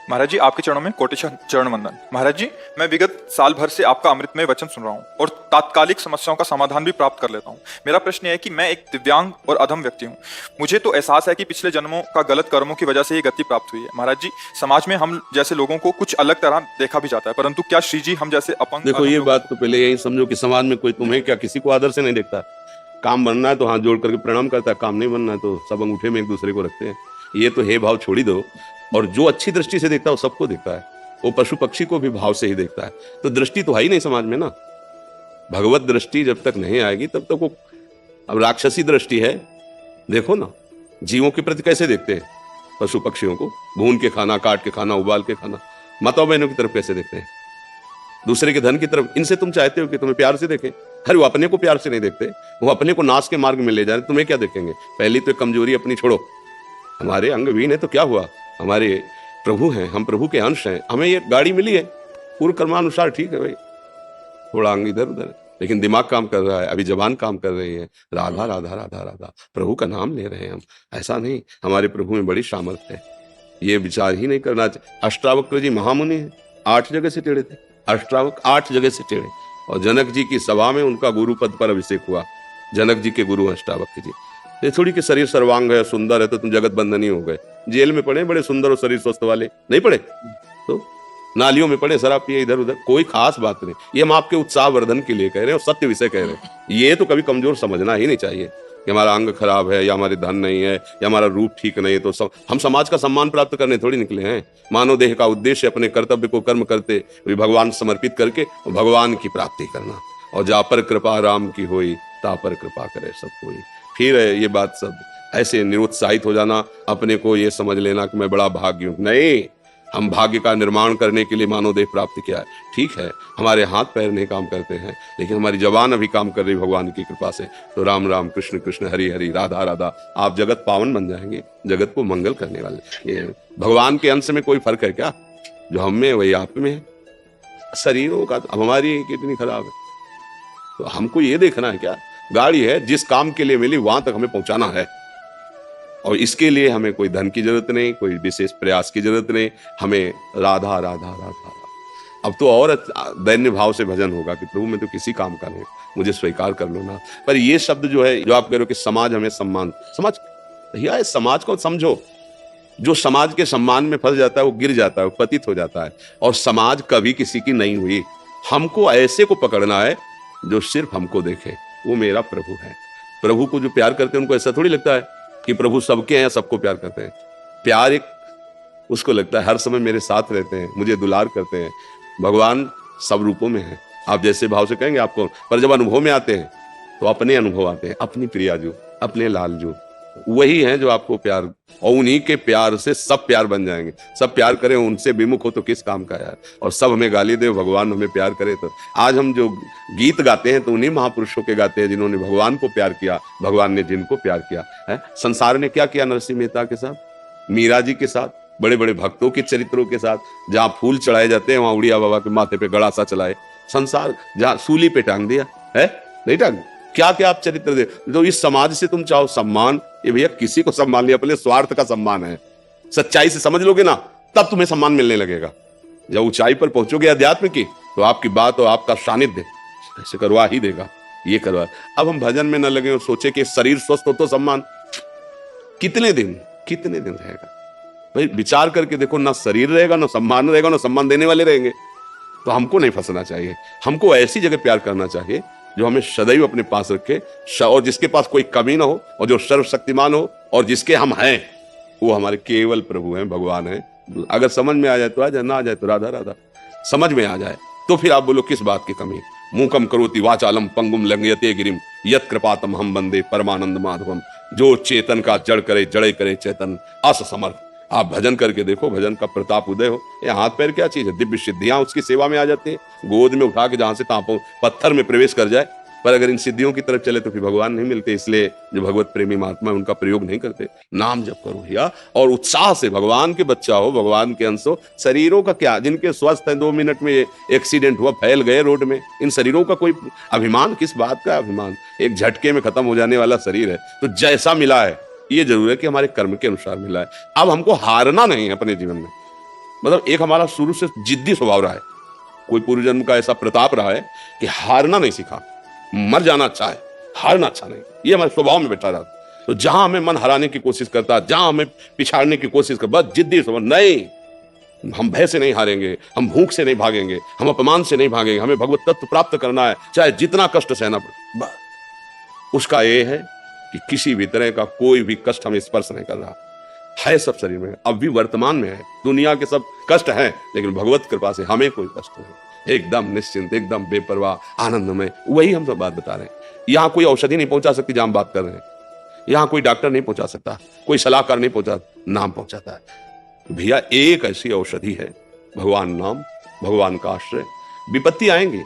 महाराज जी आपके चरणों में कोटिशा चरण वंदन। महाराज जी, मैं विगत साल भर से आपका अमृतमय वचन सुन रहा हूँ और तात्कालिक समस्याओं का समाधान भी प्राप्त कर लेता हूँ। मेरा प्रश्न यह है कि मैं एक दिव्यांग और अधम व्यक्ति हूँ। मुझे तो एहसास है कि पिछले जन्मों का गलत कर्मों की वजह से ये गति प्राप्त हुई है। महाराज जी, समाज में हम जैसे लोगों को कुछ अलग तरह देखा भी जाता है, परंतु क्या श्री जी हम जैसे अपंग?
देखो, ये बात तो पहले यही समझो कि समाज में कोई तुम्हें क्या किसी को आदर से नहीं देखता। काम बनना है तो हाथ जोड़ करके प्रणाम करता है, काम नहीं बनना है तो सब अंगूठे में एक दूसरे को रखते हैं। ये तो हे भाव छोड़ी दो। और जो अच्छी दृष्टि से देखता है वो सबको देखता है, वो पशु पक्षी को भी भाव से ही देखता है। तो दृष्टि तो है ही नहीं समाज में ना। भगवत दृष्टि जब तक नहीं आएगी तब तक वो, अब राक्षसी दृष्टि है। देखो ना, जीवों के प्रति कैसे देखते हैं, पशु पक्षियों को भून के खाना, काट के खाना, उबाल के खाना। माता बहनों की तरफ कैसे देखते हैं, दूसरे के धन की तरफ। इनसे तुम चाहते हो कि तुम्हें प्यार से देखें? अरे वो अपने को प्यार से नहीं देखते, वो अपने को नाश के मार्ग में ले जा रहे, तुम्हें क्या देखेंगे? पहली तो कमजोरी अपनी छोड़ो। हमारे अंगहीन है तो क्या हुआ, हमारे प्रभु हैं, हम प्रभु के अंश हैं। हमें ये गाड़ी मिली है पूर्व कर्मानुसार, ठीक है भाई, थोड़ा अंग इधर उधर, लेकिन दिमाग काम कर रहा है, अभी जबान काम कर रही है। राधा राधा राधा राधा, प्रभु का नाम ले रहे हैं हम। ऐसा नहीं, हमारे प्रभु में बड़ी सामर्थ्य है, ये विचार ही नहीं करना चाहिए। अष्टावक्र जी महामुनि है, 8 जगह से टेढ़े थे। अष्टावक्र 8 जगह से टेढ़े, और जनक जी की सभा में उनका गुरु पद पर अभिषेक हुआ। जनक जी के गुरु अष्टावक्र जी। ये थोड़ी कि शरीर सर्वांग है, सुंदर है तो तुम जगत बंधनी हो गए। जेल में पड़े बड़े सुंदर और शरीर स्वस्थ वाले, नहीं पड़े तो नालियों में पड़े, शराब पिए इधर उधर, कोई खास बात नहीं। ये हम आपके उत्साह वर्धन के लिए कह रहे हैं और सत्य विषय कह रहे हैं। ये तो कभी कमजोर समझना ही नहीं चाहिए कि हमारा अंग खराब है या हमारे धन नहीं है या हमारा रूप ठीक नहीं है तो हम समाज का सम्मान प्राप्त करने थोड़ी निकले हैं। मानव देह का उद्देश्य अपने कर्तव्य को कर्म करते भगवान समर्पित करके भगवान की प्राप्ति करना। और जा पर कृपा राम की होई, ता पर कृपा करे सब कोई। फिर ये बात सब ऐसे निरुत्साहित हो जाना, अपने को ये समझ लेना कि मैं बड़ा भाग्य हूं। नहीं, हम भाग्य का निर्माण करने के लिए मानव देह प्राप्त किया है। ठीक है, हमारे हाथ पैर नहीं काम करते हैं, लेकिन हमारी जबान अभी काम कर रही भगवान की कृपा से। तो राम राम, कृष्ण कृष्ण, हरि हरि, राधा राधा, आप जगत पावन बन जाएंगे, जगत को मंगल करने वाले। ये भगवान के अंश में कोई फर्क है क्या? जो हम में वही आप में है। शरीरों का हमारी कितनी खराब है, तो हमको ये देखना है क्या? गाड़ी है, जिस काम के लिए मिली वहां तक हमें पहुंचाना है, और इसके लिए हमें कोई धन की जरूरत नहीं, कोई विशेष प्रयास की जरूरत नहीं। हमें राधा राधा राधा राधा। अब तो और दैन्य भाव से भजन होगा कि प्रभु मैं तो किसी काम का नहीं, मुझे स्वीकार कर लो ना। पर ये शब्द जो है, जो आप कह रहे हो कि समाज हमें सम्मान, समाज भैया समाज को समझो। जो समाज के सम्मान में फंस जाता है वो गिर जाता है, वो पतित हो जाता है। और समाज कभी किसी की नहीं हुई। हमको ऐसे को पकड़ना है जो सिर्फ हमको देखे, वो मेरा प्रभु है। प्रभु को जो प्यार करते हैं उनको ऐसा थोड़ी लगता है कि प्रभु सबके हैं, सबको प्यार करते हैं। प्यार एक उसको लगता है हर समय मेरे साथ रहते हैं, मुझे दुलार करते हैं। भगवान सब रूपों में है, आप जैसे भाव से कहेंगे आपको। पर जब अनुभव में आते हैं तो अपने अनुभव आते हैं, अपनी प्रिया जो, अपने लाल जो, वही हैं जो आपको प्यार, और उन्हीं के प्यार से सब प्यार बन जाएंगे। सब प्यार करें, उनसे विमुख हो तो किस काम का यार। और सब हमें गाली दे, भगवान हमें प्यार करे। तो आज हम जो गीत गाते हैं तो उन्हीं महापुरुषों के गाते हैं जिन्होंने भगवान को प्यार किया, भगवान ने जिनको प्यार किया है। संसार ने क्या किया नरसिंह मेहता के साथ, मीरा जी के साथ, बड़े बड़े भक्तों के चरित्रों के साथ। जहाँ फूल चढ़ाए जाते हैं वहां उड़िया बाबा के माथे पे गड़ा सा चलाए। संसार जहाँ सूली पे टांग दिया है, नहीं टांग, क्या क्या आप चरित्र दे। तो इस समाज से तुम चाहो सम्मान, ये भैया किसी को सम्मान नहीं, अपने स्वार्थ का सम्मान है। सच्चाई से समझ लोगे ना, तब तुम्हें सम्मान मिलने लगेगा। जब ऊंचाई पर पहुंचोगे अध्यात्म की, तो आपकी बात और आपका सानिध्य ऐसे करवा ही देगा, ये करवा। अब हम भजन में न लगे और सोचे कि शरीर स्वस्थ हो तो सम्मान, कितने दिन रहेगा भाई? विचार करके देखो, ना शरीर रहेगा, ना सम्मान रहेगा, ना सम्मान देने वाले रहेंगे। तो हमको नहीं फंसना चाहिए, हमको ऐसी जगह प्यार करना चाहिए जो हमें सदैव अपने पास रखे, और जिसके पास कोई कमी ना हो, और जो सर्वशक्तिमान हो, और जिसके हम हैं वो हमारे केवल प्रभु हैं, भगवान हैं। अगर समझ में आ जाए तो आ जाए, ना आ जाए तो राधा राधा। समझ में आ जाए तो फिर आप बोलो किस बात की कमी। मूकम करोति वाचालम पंगुम लंघयते गिरिम यत् कृपातम हम वंदे परमानंद माधवम। जो चेतन का जड़ करे, जड़े करे चेतन असमर्थ। आप भजन करके देखो, भजन का प्रताप उदय हो। ये हाथ पैर क्या चीज है? दिव्य सिद्धियां उसकी सेवा में आ जाती है, गोद में उठा के जहां से तापों पत्थर में प्रवेश कर जाए। पर अगर इन सिद्धियों की तरफ चले तो फिर भगवान नहीं मिलते। इसलिए जो भगवत प्रेमी महात्मा उनका प्रयोग नहीं करते। नाम जप करो भैया, और उत्साह से भगवान के बच्चा हो, भगवान के अंश हो। शरीरों का क्या, जिनके स्वस्थ हैं 2 मिनट में एक्सीडेंट हुआ, फैल गए रोड में, इन शरीरों का कोई अभिमान? किस बात का अभिमान? एक झटके में खत्म हो जाने वाला शरीर है। तो जैसा मिला है ये जरूर है कि हमारे कर्म के अनुसार मिला है। अब हमको हारना नहीं है अपने जीवन में। मतलब एक हमारा शुरू से जिद्दी स्वभाव रहा है, कोई पूर्व जन्म का ऐसा प्रताप रहा है कि हारना नहीं सीखा। मर जाना अच्छा है, हारना अच्छा नहीं, ये हमारे स्वभाव में बैठा रहा। तो जहां हमें मन हराने की कोशिश करता, जहां हमें पिछाड़ने की कोशिश करता, बस जिद्दी स्वभाव, नहीं, हम भय से नहीं हारेंगे, हम भूख से नहीं भागेंगे, हम अपमान से नहीं भागेंगे, हमें भगवत तत्व प्राप्त करना है, चाहे जितना कष्ट सहना पड़े। उसका ये है कि किसी भी तरह का कोई भी कष्ट हमें स्पर्श नहीं कर रहा है। सब शरीर में अब भी वर्तमान में है, दुनिया के सब कष्ट हैं, लेकिन भगवत कृपा से हमें कोई कष्ट नहीं, एकदम निश्चिंत, एकदम बेपरवाह, आनंद में। वही हम सब बात बता रहे हैं। यहाँ कोई औषधि नहीं पहुंचा सकती जहां हम बात कर रहे हैं, यहाँ कोई डॉक्टर नहीं पहुंचा सकता, कोई सलाहकार नहीं पहुंचा, नाम पहुंचाता है। भैया एक ऐसी औषधि है, भगवान नाम, भगवान का आश्रय। विपत्ति आएंगी,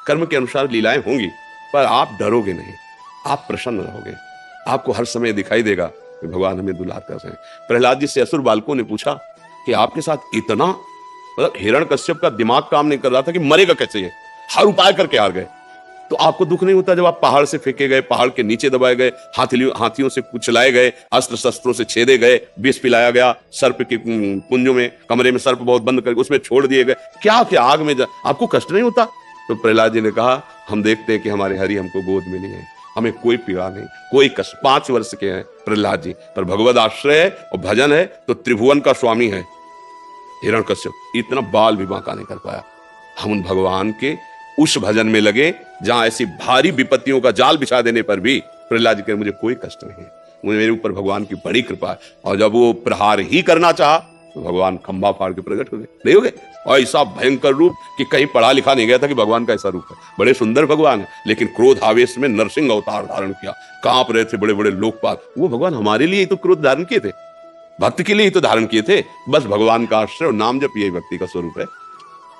कर्म के अनुसार लीलाएं होंगी, पर आप डरोगे नहीं, आप प्रसन्न रहोगे। आपको हर समय दिखाई देगा कि भगवान हमें दुलार कर रहे हैं। प्रहलाद जी से असुर बालकों ने पूछा कि आपके साथ इतना, मतलब हिरण्यकश्यप का दिमाग काम नहीं कर रहा था कि मरेगा कैसे, ये हर उपाय करके हार गए। तो आपको दुख नहीं होता जब आप पहाड़ से फेंके गए, पहाड़ के नीचे दबाए गए, हाथियों से कुचलाए गए, अस्त्र शस्त्रों से छेदे गए, विष पिलाया गया, सर्प के पुंजों में, कमरे में सर्प बहुत बंद करके उसमें छोड़ दिए गए, क्या क्या आग में आपको कष्ट नहीं होता? तो प्रहलाद जी ने कहा, हम देखते हैं कि हमारे हरि हमको गोद मिली है, हमें कोई पीड़ा नहीं, कोई कष्ट। 5 वर्ष के हैं प्रहलाद जी, पर भगवद आश्रय है और भजन है तो त्रिभुवन का स्वामी है। हिरण्यकश्यप इतना बाल भी बांका नहीं कर पाया। हम उन भगवान के उस भजन में लगे जहां ऐसी भारी विपत्तियों का जाल बिछा देने पर भी प्रहलाद जी कहे मुझे कोई कष्ट नहीं है, मुझे मेरे ऊपर भगवान की बड़ी कृपा है। और जब वो प्रहार ही करना चाहा तो भगवान खंबा फाड़ के प्रकट हो गए, नहीं हो गए? और ऐसा भयंकर रूप कि कहीं पढ़ा लिखा नहीं गया था कि भगवान का ऐसा रूप है। बड़े सुंदर भगवान है, लेकिन क्रोध आवेश में नरसिंह अवतार धारण किया, कांप रहे थे बड़े बड़े लोकपाल। वो भगवान हमारे लिए ही तो क्रोध धारण किए थे, भक्त के लिए ही तो धारण किए थे। बस भगवान का आश्रय और नाम जप यही भक्ति का स्वरूप है।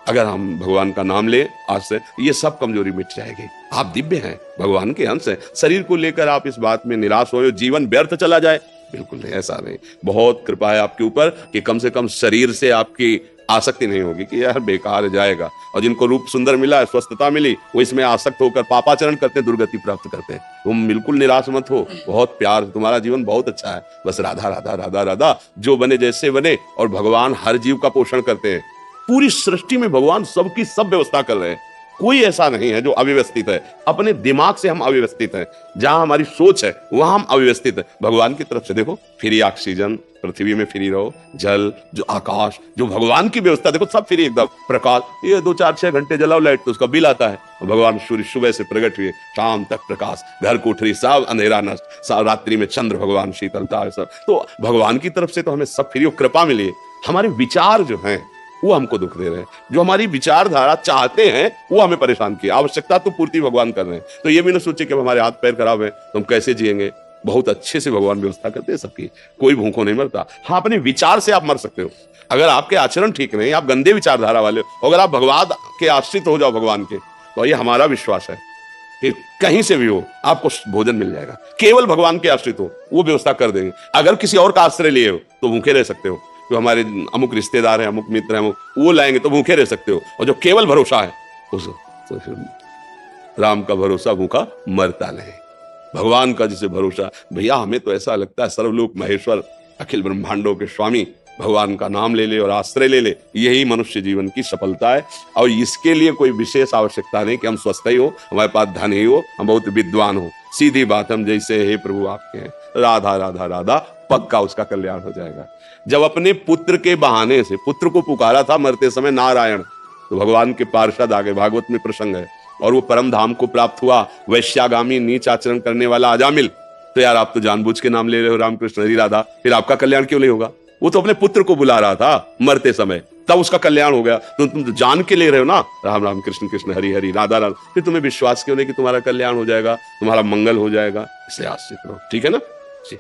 अगर हम भगवान का नाम ले आज से, ये सब कमजोरी मिट जाएगी। आप दिव्य हैं, भगवान के अंश हैं। शरीर को लेकर आप इस बात में निराश हो, जीवन व्यर्थ चला जाए, बिल्कुल नहीं, ऐसा नहीं। बहुत कृपा है आपके ऊपर कि कम से कम शरीर से आपकी आसक्ति नहीं होगी कि यार बेकार जाएगा। और जिनको रूप सुंदर मिला है, स्वस्थता मिली, वो इसमें आसक्त होकर पापाचरण करते हैं, दुर्गति प्राप्त करते हैं। तुम बिल्कुल निराश मत हो, बहुत प्यार, तुम्हारा जीवन बहुत अच्छा है। बस राधा राधा राधा राधा, जो बने जैसे बने। और भगवान हर जीव का पोषण करते हैं। पूरी सृष्टि में भगवान सबकी सब व्यवस्था कर रहे हैं, कोई ऐसा नहीं है जो अव्यवस्थित है। अपने दिमाग से हम अव्यवस्थित हैं, जहां हमारी सोच है वहां हम अव्यवस्थित हैं। भगवान की तरफ से देखो, फ्री ऑक्सीजन, पृथ्वी में फ्री रहो, जल, जो आकाश, जो भगवान की व्यवस्था देखो, सब फ्री एकदम। प्रकाश, ये 2 4 6 घंटे जलाओ लाइट तो उसका बिल आता है। भगवान सूर्य सुबह से प्रकट हुए, शाम तक प्रकाश, घर कोठरी सब अंधेरा नष्ट, रात्रि में चंद्र भगवान शीतलता, सब। तो भगवान की तरफ से तो हमें सब फ्री, कृपा मिली है। हमारे विचार जो हैं वो हमको दुख दे रहे हैं, जो हमारी विचारधारा चाहते हैं वो हमें परेशान किया। आवश्यकता तो पूर्ति भगवान कर रहे हैं, तो ये भी ना सोचे कि हमारे हाथ पैर खराब है तो हम कैसे जिएंगे। बहुत अच्छे से भगवान व्यवस्था करते हैं सबकी, कोई भूखों नहीं मरता। हाँ, अपने विचार से आप मर सकते हो। अगर आपके आचरण ठीक नहीं, आप गंदे विचारधारा वाले हो, अगर आप भगवान के आश्रित हो जाओ भगवान के, तो ये हमारा विश्वास है कि कहीं से भी हो आपको भोजन मिल जाएगा। केवल भगवान के आश्रित हो, वो व्यवस्था कर देंगे। अगर किसी और का आश्रय लिए हो तो भूखे रह सकते हो, जो हमारे अमुक रिश्तेदार हैं, अमुक मित्र हैं, वो लाएंगे तो भूखे रह सकते हो। और जो केवल भरोसा है उस तो राम का भरोसा भूखा मरता नहीं। भगवान का जिसे भरोसा, भैया हमें तो ऐसा लगता है सर्वलोक महेश्वर, अखिल ब्रह्मांडों के स्वामी भगवान का नाम ले ले और आश्रय ले ले, यही मनुष्य जीवन की सफलता है। और इसके लिए कोई विशेष आवश्यकता नहीं कि हम स्वस्थ ही हो, हमारे पास धन ही हो, हम बहुत विद्वान हो। सीधी बात, हम जैसे हे प्रभु आपके हैं, राधा राधा राधा, पक्का उसका कल्याण हो जाएगा। जब अपने पुत्र के बहाने से, पुत्र को पुकारा था मरते समय नारायण, तो भगवान के पार्षद आगे, भागवत में प्रसंग है, और वो परम धाम को प्राप्त हुआ। वैश्यागामी नीच आचरण करने वाला अजामिल, तो यार आप तो जानबूझ के नाम ले रहे हो रामकृष्ण हरि राधा, फिर आपका कल्याण क्यों नहीं होगा? वो तो अपने पुत्र को बुला रहा था मरते समय, तब उसका कल्याण हो गया। तो तुम तो जान के ले रहे हो ना, राम राम कृष्ण कृष्ण हरि हरि राधा राधा, फिर तुम्हें विश्वास क्यों नहीं कि तुम्हारा कल्याण हो जाएगा, तुम्हारा मंगल हो जाएगा? इससे आश्रित रहो, ठीक है ना जी।